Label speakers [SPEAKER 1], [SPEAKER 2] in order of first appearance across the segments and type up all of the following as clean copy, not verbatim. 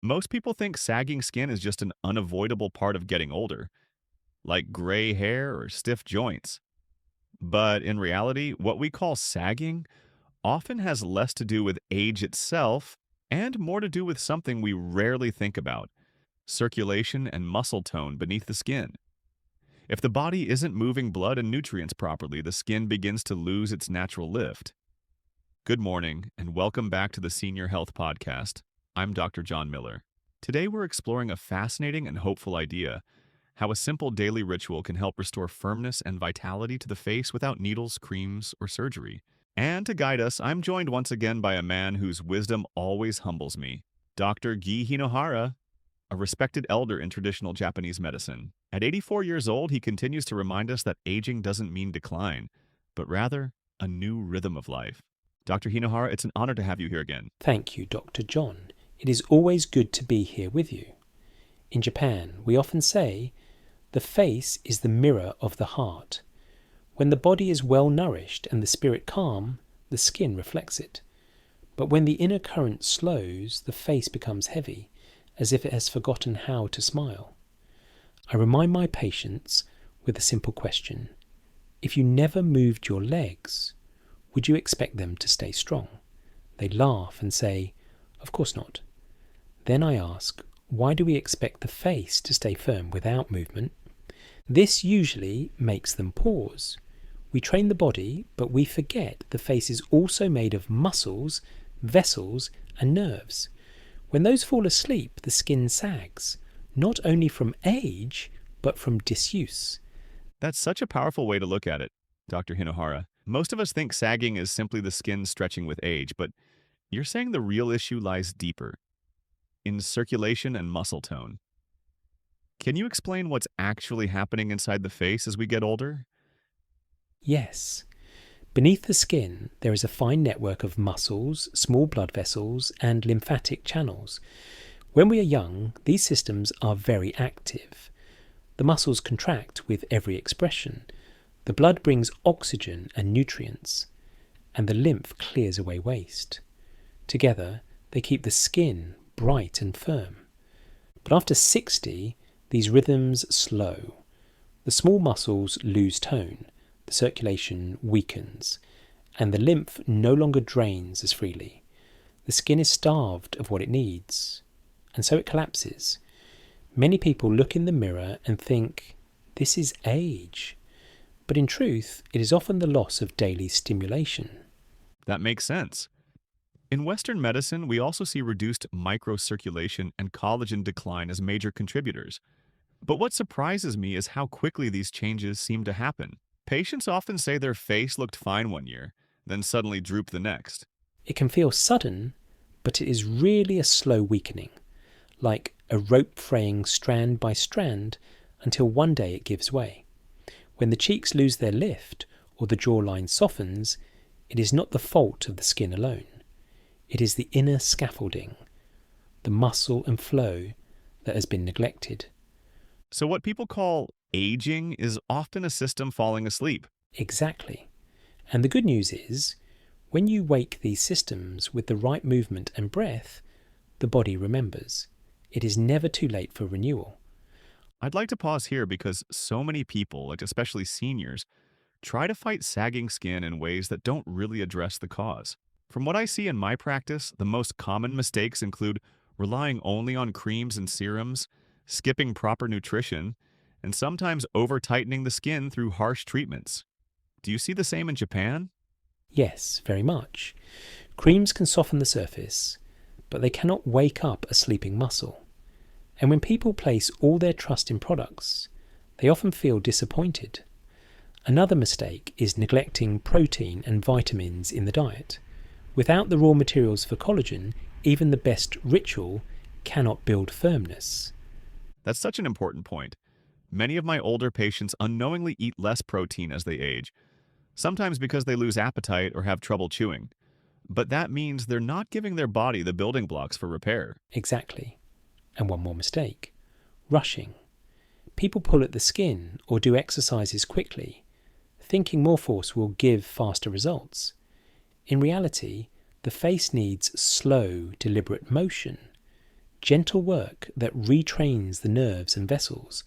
[SPEAKER 1] Most people think sagging skin is just an unavoidable part of getting older, like gray hair or stiff joints. But in reality, what we call sagging often has less to do with age itself and more to do with something we rarely think about: circulation and muscle tone beneath the skin. If the body isn't moving blood and nutrients properly, the skin begins to lose its natural lift. Good morning, and welcome back to the Senior Health Podcast. I'm Dr. John Miller. Today we're exploring a fascinating and hopeful idea: how a simple daily ritual can help restore firmness and vitality to the face without needles, creams, or surgery. And to guide us, I'm joined once again by a man whose wisdom always humbles me: Dr. Gi Hinohara, a respected elder in traditional Japanese medicine. At 84 years old, he continues to remind us that aging doesn't mean decline, but rather a new rhythm of life. Dr. Hinohara, it's an honor to have you here again.
[SPEAKER 2] Thank you, Dr. John. It is always good to be here with you. In Japan, we often say, the face is the mirror of the heart. When the body is well nourished and the spirit calm, the skin reflects it. But when the inner current slows, the face becomes heavy, as if it has forgotten how to smile. I remind my patients with a simple question: if you never moved your legs, would you expect them to stay strong? They laugh and say, of course not. Then I ask, why do we expect the face to stay firm without movement? This usually makes them pause. We train the body, but we forget the face is also made of muscles, vessels, and nerves. When those fall asleep, the skin sags, not only from age, but from disuse.
[SPEAKER 1] That's such a powerful way to look at it, Dr. Hinohara. Most of us think sagging is simply the skin stretching with age, but you're saying the real issue lies deeper, in circulation and muscle tone. Can you explain what's actually happening inside the face as we get older?
[SPEAKER 2] Yes. Beneath the skin, there is a fine network of muscles, small blood vessels, and lymphatic channels. When we are young, these systems are very active. The muscles contract with every expression. The blood brings oxygen and nutrients, and the lymph clears away waste. Together, they keep the skin bright and firm. But after 60, these rhythms slow. The small muscles lose tone, the circulation weakens, and the lymph no longer drains as freely. The skin is starved of what it needs, and so it collapses. Many people look in the mirror and think, this is age. But in truth, it is often the loss of daily stimulation.
[SPEAKER 1] That makes sense. In Western medicine, we also see reduced microcirculation and collagen decline as major contributors. But what surprises me is how quickly these changes seem to happen. Patients often say their face looked fine one year, then suddenly drooped the next.
[SPEAKER 2] It can feel sudden, but it is really a slow weakening, like a rope fraying strand by strand until one day it gives way. When the cheeks lose their lift or the jawline softens, it is not the fault of the skin alone. It is the inner scaffolding, the muscle and flow that has been neglected.
[SPEAKER 1] So what people call aging is often a system falling asleep.
[SPEAKER 2] Exactly. And the good news is, when you wake these systems with the right movement and breath, the body remembers. It is never too late for renewal.
[SPEAKER 1] I'd like to pause here because so many people, like especially seniors, try to fight sagging skin in ways that don't really address the cause. From what I see in my practice, the most common mistakes include relying only on creams and serums, skipping proper nutrition, and sometimes over-tightening the skin through harsh treatments. Do you see the same in Japan?
[SPEAKER 2] Yes, very much. Creams can soften the surface, but they cannot wake up a sleeping muscle. And when people place all their trust in products, they often feel disappointed. Another mistake is neglecting protein and vitamins in the diet. Without the raw materials for collagen, even the best ritual cannot build firmness.
[SPEAKER 1] That's such an important point. Many of my older patients unknowingly eat less protein as they age, sometimes because they lose appetite or have trouble chewing. But that means they're not giving their body the building blocks for repair.
[SPEAKER 2] Exactly. And one more mistake: rushing. People pull at the skin or do exercises quickly, thinking more force will give faster results. In reality, the face needs slow, deliberate motion. gentle work that retrains the nerves and vessels.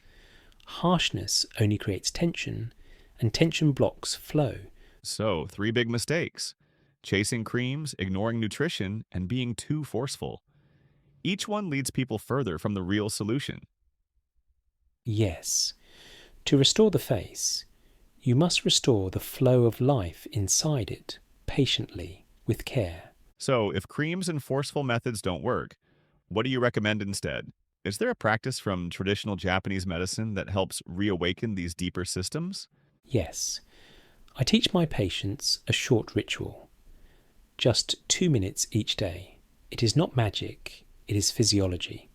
[SPEAKER 2] Harshness only creates tension, and tension blocks flow.
[SPEAKER 1] So, three big mistakes: chasing creams, ignoring nutrition, and being too forceful. Each one leads people further from the real solution.
[SPEAKER 2] Yes, to restore the face, you must restore the flow of life inside it, patiently, with care.
[SPEAKER 1] So, if creams and forceful methods don't work, what do you recommend instead? Is there a practice from traditional Japanese medicine that helps reawaken these deeper systems?
[SPEAKER 2] Yes, I teach my patients a short ritual, just 2 minutes each day. It is not magic, it is physiology.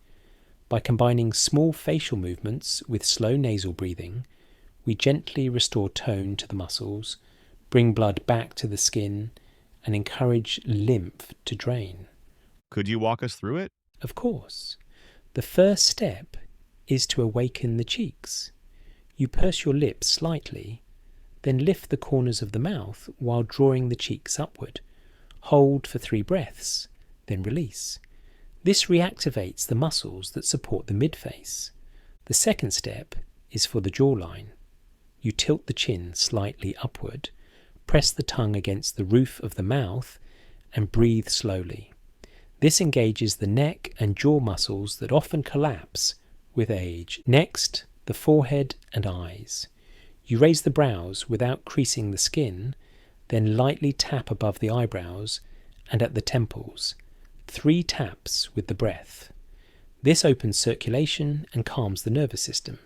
[SPEAKER 2] By combining small facial movements with slow nasal breathing, we gently restore tone to the muscles, bring blood back to the skin, and encourage lymph to drain.
[SPEAKER 1] Could you walk us through it?
[SPEAKER 2] Of course, the first step is to awaken the cheeks. You purse your lips slightly, then lift the corners of the mouth while drawing the cheeks upward. Hold for 3 breaths, then release. This reactivates the muscles that support the midface. The second step is for the jawline. You tilt the chin slightly upward, press the tongue against the roof of the mouth, and breathe slowly. This engages the neck and jaw muscles that often collapse with age. Next, the forehead and eyes. You raise the brows without creasing the skin, then lightly tap above the eyebrows and at the temples. 3 taps with the breath. This opens circulation and calms the nervous system.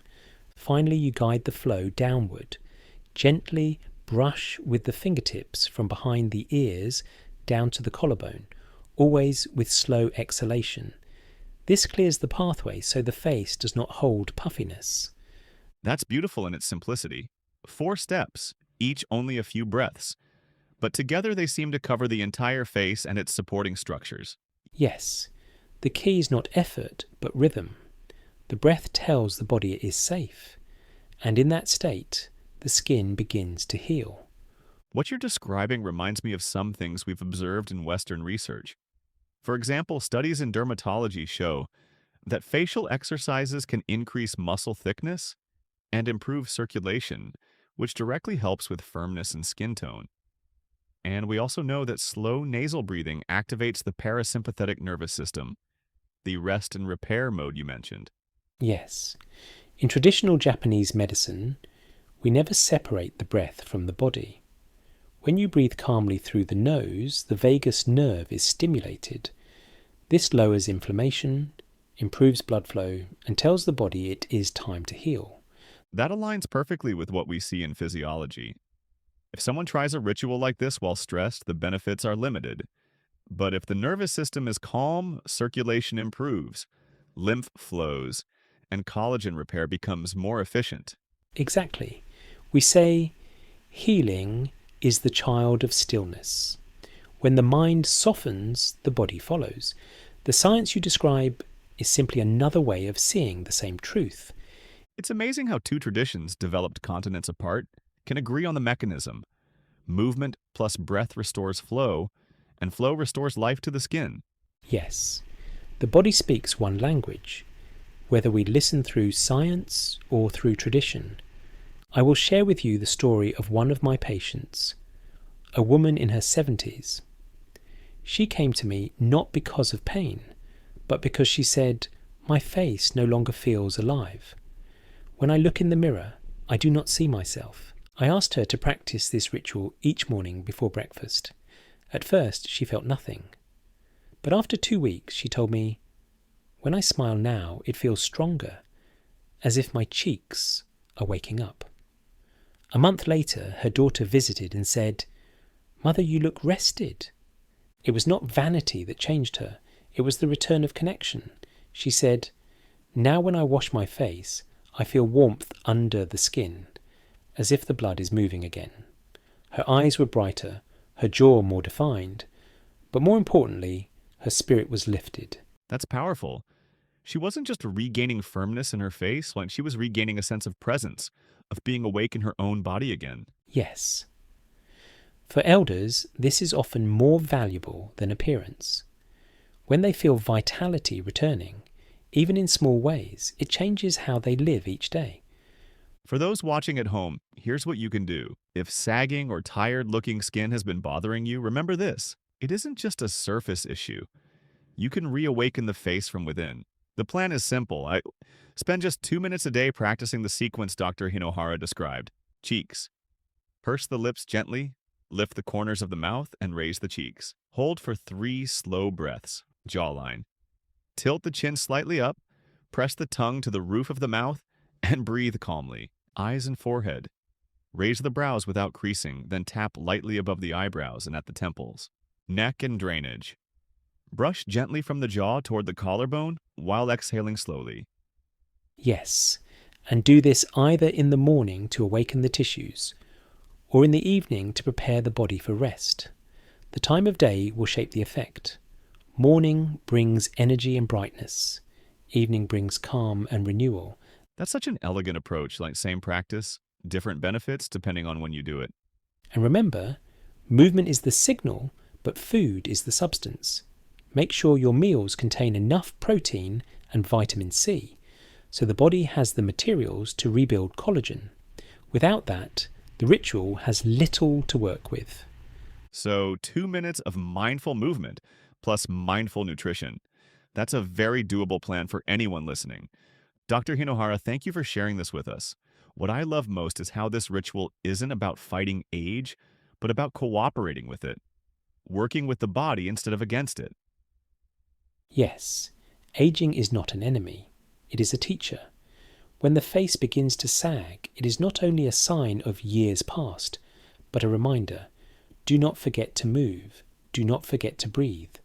[SPEAKER 2] Finally, you guide the flow downward. Gently brush with the fingertips from behind the ears down to the collarbone, always with slow exhalation. This clears the pathway so the face does not hold puffiness.
[SPEAKER 1] That's beautiful in its simplicity. 4 steps, each only a few breaths, but together they seem to cover the entire face and its supporting structures.
[SPEAKER 2] Yes, the key is not effort, but rhythm. The breath tells the body it is safe, and in that state, the skin begins to heal.
[SPEAKER 1] What you're describing reminds me of some things we've observed in Western research. For example, studies in dermatology show that facial exercises can increase muscle thickness and improve circulation, which directly helps with firmness and skin tone. And we also know that slow nasal breathing activates the parasympathetic nervous system, the rest and repair mode you mentioned.
[SPEAKER 2] Yes, in traditional Japanese medicine, we never separate the breath from the body. When you breathe calmly through the nose, the vagus nerve is stimulated. This lowers inflammation, improves blood flow, and tells the body it is time to heal.
[SPEAKER 1] That aligns perfectly with what we see in physiology. If someone tries a ritual like this while stressed, the benefits are limited. But if the nervous system is calm, circulation improves, lymph flows, and collagen repair becomes more efficient.
[SPEAKER 2] Exactly. We say healing is the child of stillness. When the mind softens, the body follows. The science you describe is simply another way of seeing the same truth.
[SPEAKER 1] It's amazing how 2 traditions developed continents apart can agree on the mechanism. Movement plus breath restores flow, and flow restores life to the skin.
[SPEAKER 2] Yes, the body speaks one language, whether we listen through science or through tradition. I will share with you the story of one of my patients, a woman in her 70s. She came to me not because of pain, but because she said, "My face no longer feels alive. When I look in the mirror, I do not see myself." I asked her to practice this ritual each morning before breakfast. At first, she felt nothing. But after 2 weeks, she told me, "When I smile now, it feels stronger, as if my cheeks are waking up." A month later, her daughter visited and said, "Mother, you look rested." It was not vanity that changed her. It was the return of connection. She said, "Now when I wash my face, I feel warmth under the skin, as if the blood is moving again." Her eyes were brighter, her jaw more defined, but more importantly, her spirit was lifted.
[SPEAKER 1] That's powerful. She wasn't just regaining firmness in her face, like she was regaining a sense of presence, of being awake in her own body again.
[SPEAKER 2] Yes. For elders, this is often more valuable than appearance. When they feel vitality returning, even in small ways, it changes how they live each day.
[SPEAKER 1] For those watching at home, here's what you can do. If sagging or tired looking skin has been bothering you, remember this. It isn't just a surface issue. You can reawaken the face from within. The plan is simple. I spend just 2 minutes a day practicing the sequence Dr. Hinohara described. Cheeks. Purse the lips gently, lift the corners of the mouth, and raise the cheeks. Hold for 3 slow breaths. Jawline. Tilt the chin slightly up, press the tongue to the roof of the mouth, and breathe calmly. Eyes and forehead. Raise the brows without creasing, then tap lightly above the eyebrows and at the temples. Neck and drainage. Brush gently from the jaw toward the collarbone while exhaling slowly.
[SPEAKER 2] Yes, and do this either in the morning to awaken the tissues, or in the evening to prepare the body for rest. The time of day will shape the effect. Morning brings energy and brightness. Evening brings calm and renewal.
[SPEAKER 1] That's such an elegant approach, like same practice, different benefits depending on when you do it.
[SPEAKER 2] And remember, movement is the signal, but food is the substance. Make sure your meals contain enough protein and vitamin C, so the body has the materials to rebuild collagen. Without that, the ritual has little to work with.
[SPEAKER 1] So 2 minutes of mindful movement plus mindful nutrition. That's a very doable plan for anyone listening. Dr. Hinohara, thank you for sharing this with us. What I love most is how this ritual isn't about fighting age, but about cooperating with it, working with the body instead of against it.
[SPEAKER 2] Yes, aging is not an enemy, it is a teacher. When the face begins to sag, it is not only a sign of years past, but a reminder. Do not forget to move. Do not forget to breathe.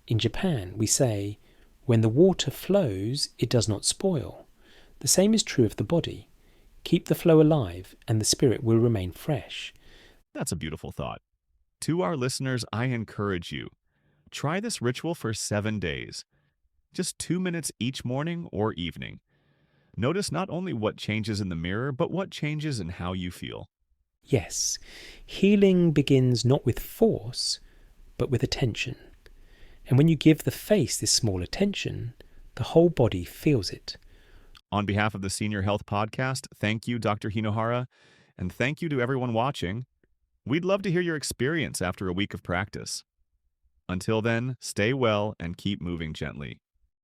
[SPEAKER 2] In Japan, we say, when the water flows, it does not spoil. The same is true of the body. Keep the flow alive, and the spirit will remain fresh.
[SPEAKER 1] That's a beautiful thought. To our listeners, I encourage you. Try this ritual for 7 days. Just 2 minutes each morning or evening. Notice not only what changes in the mirror, but what changes in how you feel.
[SPEAKER 2] Yes, healing begins not with force, but with attention. And when you give the face this small attention, the whole body feels it.
[SPEAKER 1] On behalf of the Senior Health Podcast, thank you, Dr. Hinohara, and thank you to everyone watching. We'd love to hear your experience after a week of practice. Until then, stay well and keep moving gently.